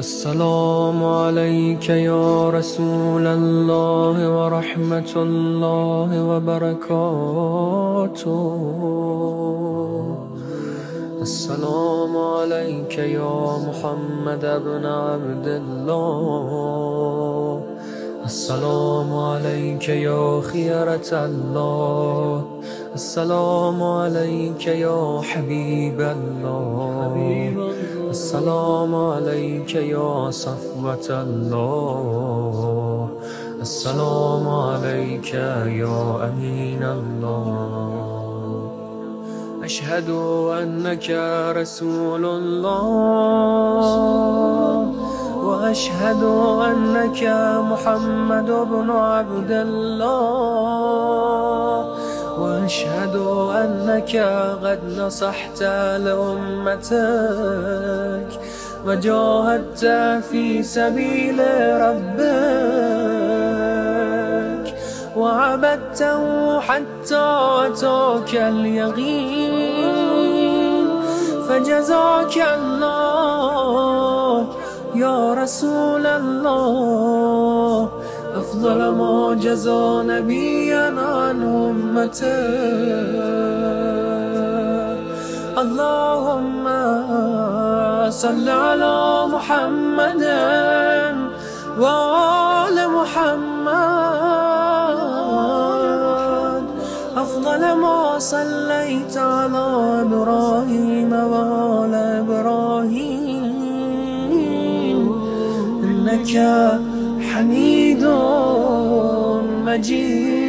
السلام عليك يا رسول الله ورحمة الله وبركاته. السلام عليك يا محمد بن عبد الله. السلام عليك يا خيرة الله. السلام عليك يا حبيب الله. السلام عليك يا صفوة الله. السلام عليك يا أمين الله. أشهد أنك رسول الله، وأشهد أنك محمد بن عبد الله، وأشهد أنك قد نصحت لأمتك وجاهدت في سبيل ربك وعبدته حتى أتاك اليقين. فجزاك الله يا رسول الله أفضل ما جزى نبيا عن أمته. اللهم صل على محمد وآل محمد أفضل ما صليت على إبراهيم وآل إبراهيم إنك حميد مجيد.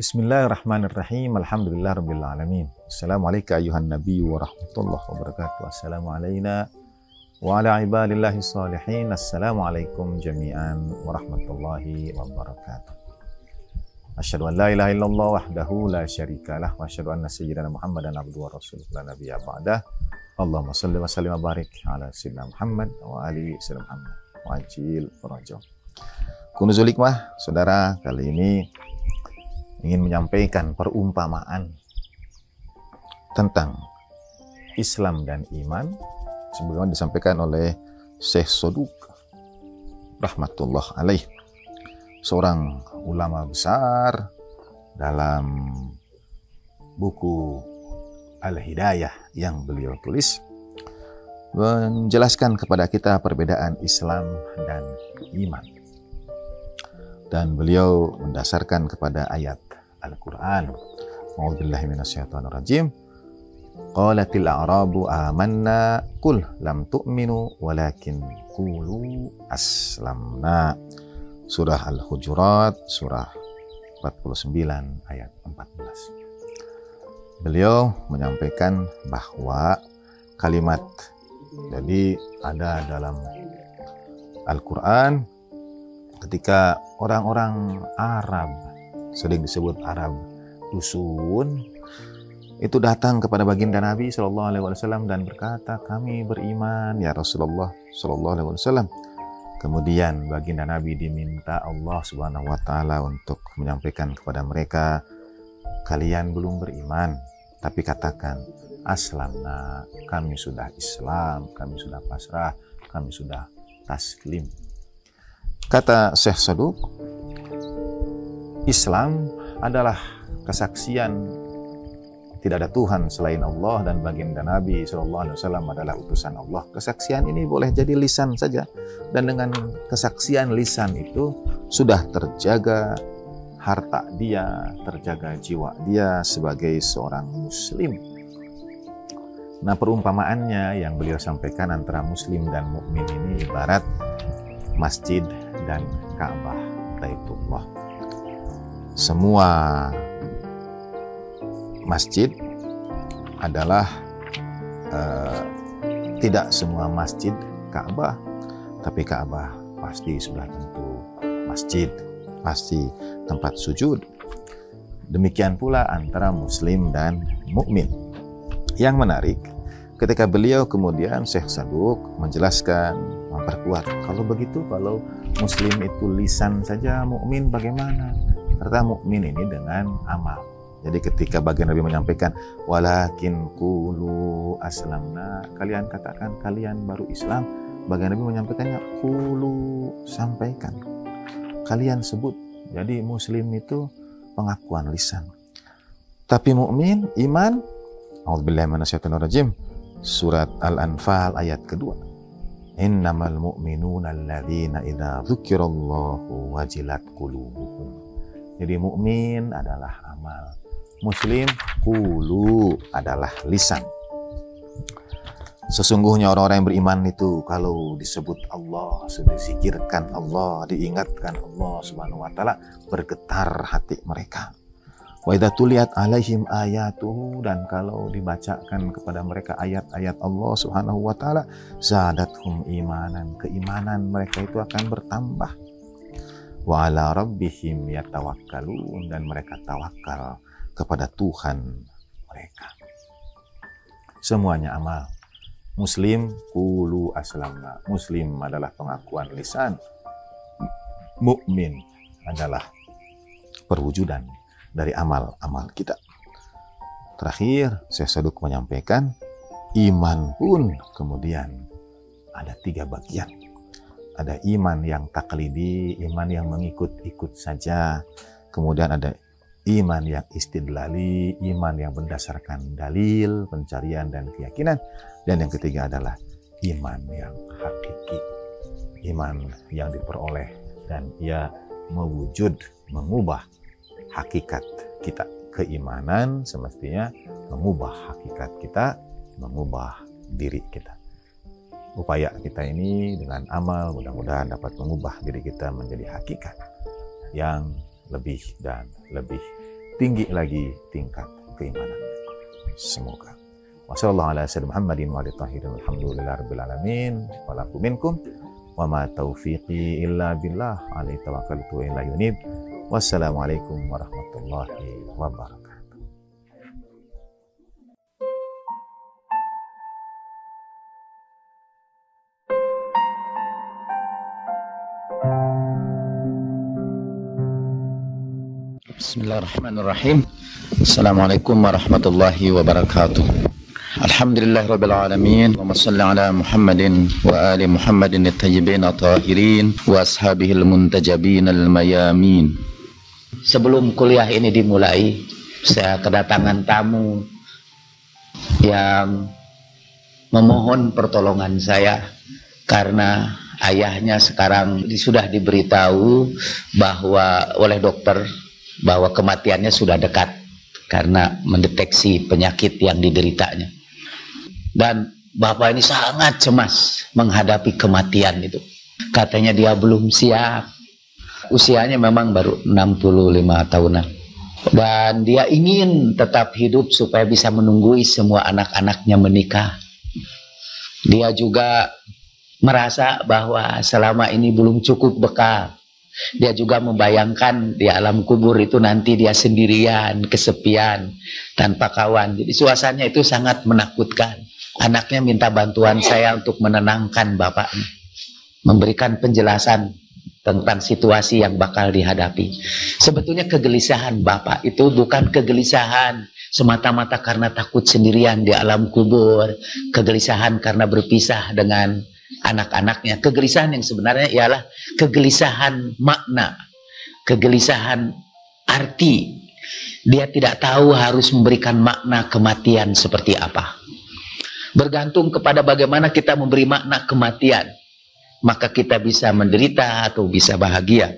Bismillahirrahmanirrahim. Alhamdulillah rabbil alamin. Assalamualaikum ayuhan nabi wa rahmatullahi wabarakatuh. Assalamu alayna wa ala ibadillahi salihin. Assalamualaikum jami'an warahmatullahi wabarakatuh. Asyhadu an la ilaha illallah wahdahu la syarikalah wa asyhadu anna sayyidina Muhammadan abduhu wa rasuluhu la nabiyya ba'dah. Allahumma shalli wa sallim wa barik ala sayyidina Muhammad wa ali sayyidina Muhammad wa ajil farajahu. Kunuzul hikmah, saudara, kali ini ingin menyampaikan perumpamaan tentang Islam dan iman sebagaimana disampaikan oleh Syekh Saduq rahmatullah alaih, seorang ulama besar, dalam buku Al-Hidayah yang beliau tulis menjelaskan kepada kita perbedaan Islam dan iman, dan beliau mendasarkan kepada ayat Al-Quran. A'udzubillahi minasyaitonirrajim. Qalatil a'rabu amanna qul lam tu'minu walakin qulu aslamna. Surah Al-Hujurat, surah 49 ayat 14. Beliau menyampaikan bahwa kalimat, jadi ada dalam Al-Quran ketika orang-orang Arab, sering disebut Arab dusun, itu datang kepada baginda Nabi Shallallahu Alaihi Wasallam dan berkata, kami beriman ya Rasulullah Shallallahu Alaihi Wasallam. Kemudian baginda Nabi diminta Allah Subhanahu Wa Taala untuk menyampaikan kepada mereka, kalian belum beriman, tapi katakan aslamna, kami sudah Islam, kami sudah pasrah, kami sudah taslim. Kata Syekh Saduq, Islam adalah kesaksian tidak ada Tuhan selain Allah dan baginda Nabi SAW adalah utusan Allah. Kesaksian ini boleh jadi lisan saja, dan dengan kesaksian lisan itu sudah terjaga harta dia, terjaga jiwa dia sebagai seorang muslim. Nah, perumpamaannya yang beliau sampaikan antara muslim dan mukmin ini ibarat masjid dan Ka'bah Baitullah. Semua masjid adalah tidak semua masjid Ka'bah, tapi Ka'bah pasti sudah tentu masjid, pasti tempat sujud. Demikian pula antara muslim dan mukmin. Yang menarik, ketika beliau kemudian Syekh Saduq menjelaskan, memperkuat, kalau begitu, kalau muslim itu lisan saja, mukmin bagaimana? Karena mukmin ini dengan amal. Jadi ketika bagian Nabi menyampaikan walakin qulu aslamna, kalian katakan kalian baru Islam, bagian Nabi menyampaikannya qulu, sampaikan, kalian sebut. Jadi muslim itu pengakuan lisan. Tapi mukmin, iman, a'udzubillahi minasyaitonirrajim, surat Al-Anfal ayat kedua. Innamal mu'minuna alladzina idza dzukirallahu wajilat qulubuhum. Jadi mukmin adalah amal, muslim qulu adalah lisan. Sesungguhnya orang-orang yang beriman itu kalau disebut Allah, disikirkan Allah, diingatkan Allah Subhanahu wa taala, bergetar hati mereka. Wa idza tuliyat alaihim ayatuhu, dan kalau dibacakan kepada mereka ayat-ayat Allah Subhanahu wa taala, zadathum imanan, keimanan mereka itu akan bertambah. Wa ala rabbihim yatawakkalun, dan mereka tawakal kepada Tuhan mereka. Semuanya amal. Muslim qulu aslamna, muslim adalah pengakuan lisan, mukmin adalah perwujudan dari amal-amal kita. Terakhir, Syekh Saduq menyampaikan, iman pun kemudian ada 3 bagian. Ada iman yang taklidi, iman yang mengikut-ikut saja. Kemudian ada iman yang istidlali, iman yang berdasarkan dalil, pencarian, dan keyakinan. Dan yang ketiga adalah iman yang hakiki, iman yang diperoleh dan ia mewujud, mengubah hakikat kita. Keimanan semestinya mengubah hakikat kita, mengubah diri kita. Upaya kita ini dengan amal mudah-mudahan dapat mengubah diri kita menjadi hakikat yang lebih dan lebih tinggi lagi tingkat keimanannya. Semoga. Wassalamualaikum warahmatullahi wabarakatuh. Alhamdulillahirabbil alamin. Walakum minkum. Wa ma taufiqi illa billah. Alaihi tawakkaltu wa ilaihi unib. Wassalamualaikum warahmatullahi wabarakatuh. Bismillahirrahmanirrahim. Assalamualaikum warahmatullahi wabarakatuh. Alhamdulillahirabbil alamin. Wa shalli ala Muhammadin wa ali Muhammadin at-tayyibin at-tahirin wa ashabihil muntajabin al-mayamin. Sebelum kuliah ini dimulai, saya kedatangan tamu yang memohon pertolongan saya karena ayahnya sekarang sudah diberitahu bahwa oleh dokter bahwa kematiannya sudah dekat karena mendeteksi penyakit yang dideritanya. Dan bapak ini sangat cemas menghadapi kematian itu. Katanya dia belum siap. Usianya memang baru 65 tahunan. Dan dia ingin tetap hidup supaya bisa menunggui semua anak-anaknya menikah. Dia juga merasa bahwa selama ini belum cukup bekal. Dia juga membayangkan di alam kubur itu nanti dia sendirian, kesepian, tanpa kawan. Jadi suasananya itu sangat menakutkan. Anaknya minta bantuan saya untuk menenangkan bapaknya, memberikan penjelasan tentang situasi yang bakal dihadapi. Sebetulnya kegelisahan bapak itu bukan kegelisahan semata-mata karena takut sendirian di alam kubur, kegelisahan karena berpisah dengan anak-anaknya. Kegelisahan yang sebenarnya ialah kegelisahan makna, kegelisahan arti. Dia tidak tahu harus memberikan makna kematian seperti apa. Bergantung kepada bagaimana kita memberi makna kematian, maka kita bisa menderita atau bisa bahagia.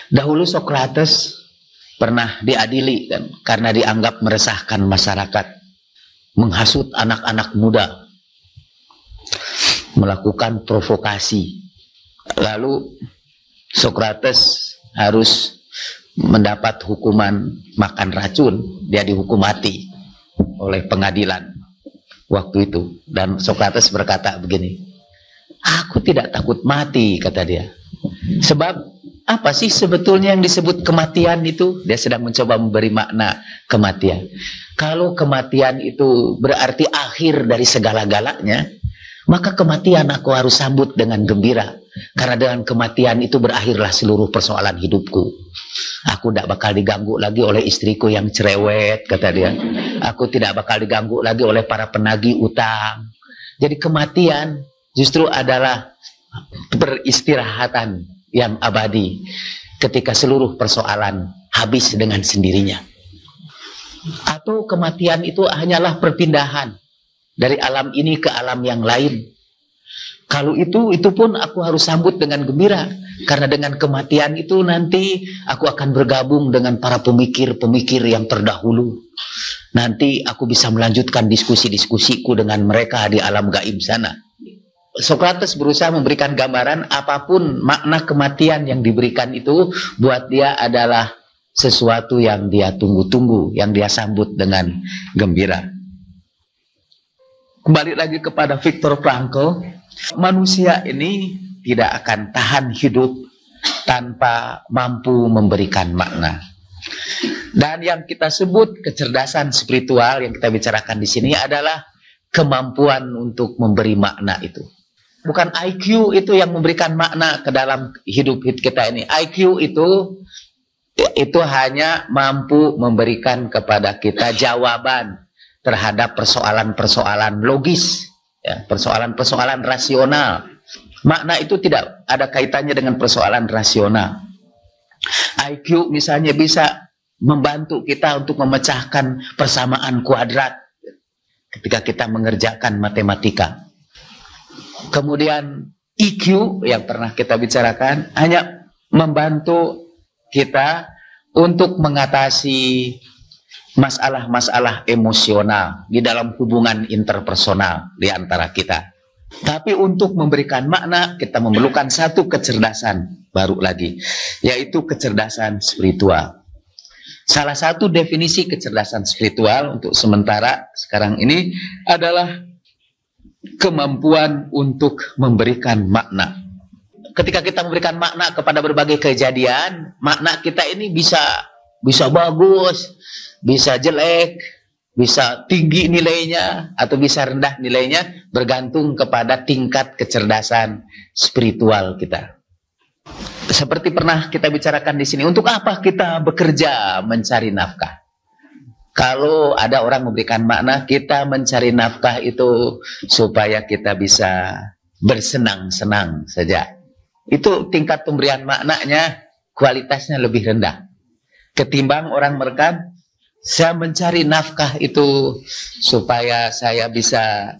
Dahulu Sokrates pernah diadili kan, karena dianggap meresahkan masyarakat, menghasut anak-anak muda, melakukan provokasi. Lalu Sokrates harus mendapat hukuman makan racun. Dia dihukum mati oleh pengadilan waktu itu. Dan Sokrates berkata begini, aku tidak takut mati, kata dia. Sebab apa sih sebetulnya yang disebut kematian itu? Dia sedang mencoba memberi makna kematian. Kalau kematian itu berarti akhir dari segala-galanya, maka kematian aku harus sambut dengan gembira. Karena dengan kematian itu berakhirlah seluruh persoalan hidupku. Aku tidak bakal diganggu lagi oleh istriku yang cerewet, kata dia. Aku tidak bakal diganggu lagi oleh para penagih utang. Jadi kematian justru adalah peristirahatan yang abadi. Ketika seluruh persoalan habis dengan sendirinya. Atau kematian itu hanyalah perpindahan dari alam ini ke alam yang lain. Kalau itu pun aku harus sambut dengan gembira. Karena dengan kematian itu nanti aku akan bergabung dengan para pemikir-pemikir yang terdahulu. Nanti aku bisa melanjutkan diskusi-diskusiku dengan mereka di alam gaib sana. Sokrates berusaha memberikan gambaran apapun makna kematian yang diberikan itu buat dia adalah sesuatu yang dia tunggu-tunggu, yang dia sambut dengan gembira. Kembali lagi kepada Viktor Frankl, manusia ini tidak akan tahan hidup tanpa mampu memberikan makna. Dan yang kita sebut kecerdasan spiritual yang kita bicarakan di sini adalah kemampuan untuk memberi makna itu. Bukan IQ itu yang memberikan makna ke dalam hidup kita ini. IQ itu hanya mampu memberikan kepada kita jawaban terhadap persoalan-persoalan logis, ya, persoalan-persoalan rasional. Makna itu tidak ada kaitannya dengan persoalan rasional. IQ misalnya bisa membantu kita untuk memecahkan persamaan kuadrat ketika kita mengerjakan matematika. Kemudian EQ yang pernah kita bicarakan hanya membantu kita untuk mengatasi masalah-masalah emosional di dalam hubungan interpersonal di antara kita. Tapi untuk memberikan makna, kita memerlukan satu kecerdasan baru lagi, yaitu kecerdasan spiritual. Salah satu definisi kecerdasan spiritual untuk sementara sekarang ini adalah kemampuan untuk memberikan makna. Ketika kita memberikan makna kepada berbagai kejadian, makna kita ini bisa bagus, bisa jelek, bisa tinggi nilainya, atau bisa rendah nilainya, bergantung kepada tingkat kecerdasan spiritual kita. Seperti pernah kita bicarakan di sini, untuk apa kita bekerja mencari nafkah? Kalau ada orang memberikan makna, kita mencari nafkah itu supaya kita bisa bersenang-senang saja. Itu tingkat pemberian maknanya, kualitasnya lebih rendah. Ketimbang orang merekan, saya mencari nafkah itu supaya saya bisa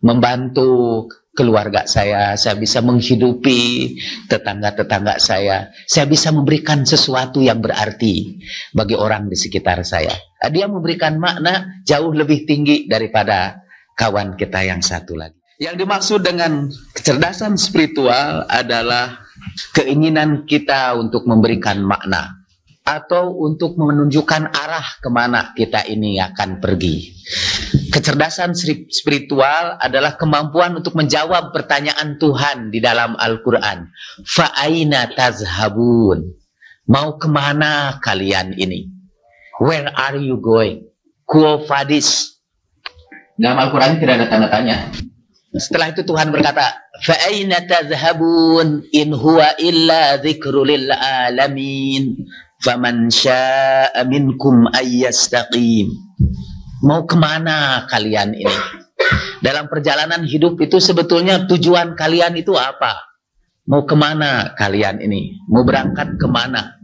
membantu keluarga saya bisa menghidupi tetangga-tetangga saya bisa memberikan sesuatu yang berarti bagi orang di sekitar saya. Dia memberikan makna jauh lebih tinggi daripada kawan kita yang satu lagi. Yang dimaksud dengan kecerdasan spiritual adalah keinginan kita untuk memberikan makna atau untuk menunjukkan arah kemana kita ini akan pergi. Kecerdasan spiritual adalah kemampuan untuk menjawab pertanyaan Tuhan di dalam Al-Quran. Fa'aina tazhabun? Mau kemana kalian ini? Where are you going? Quo vadis? Dalam Al-Quran tidak ada tanda tanya. Setelah itu Tuhan berkata, Fa'aina tazhabun? In huwa illa dzikrul lil alamin. Faman sya'a minkum ayyastaqim. Mau kemana kalian ini? Dalam perjalanan hidup itu sebetulnya tujuan kalian itu apa? Mau kemana kalian ini? Mau berangkat kemana?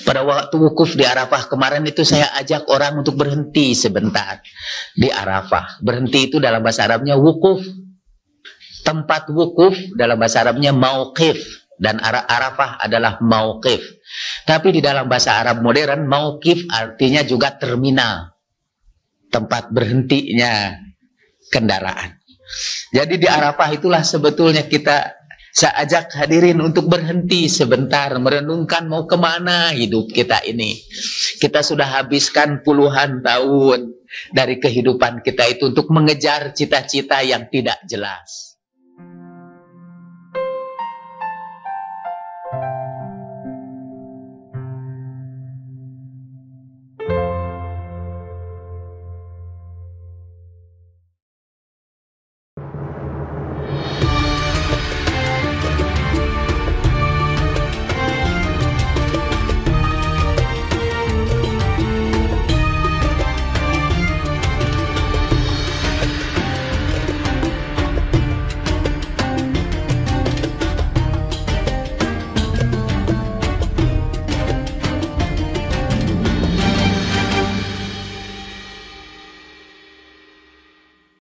Pada waktu wukuf di Arafah kemarin itu saya ajak orang untuk berhenti sebentar di Arafah. Berhenti itu dalam bahasa Arabnya wukuf. Tempat wukuf dalam bahasa Arabnya mauqif. Dan Arafah adalah mauqif. Tapi di dalam bahasa Arab modern, mauqif artinya juga terminal. Tempat berhentinya kendaraan. Jadi di Arafah itulah sebetulnya saya ajak hadirin untuk berhenti sebentar, merenungkan mau kemana hidup kita ini. Kita sudah habiskan puluhan tahun dari kehidupan kita itu untuk mengejar cita-cita yang tidak jelas.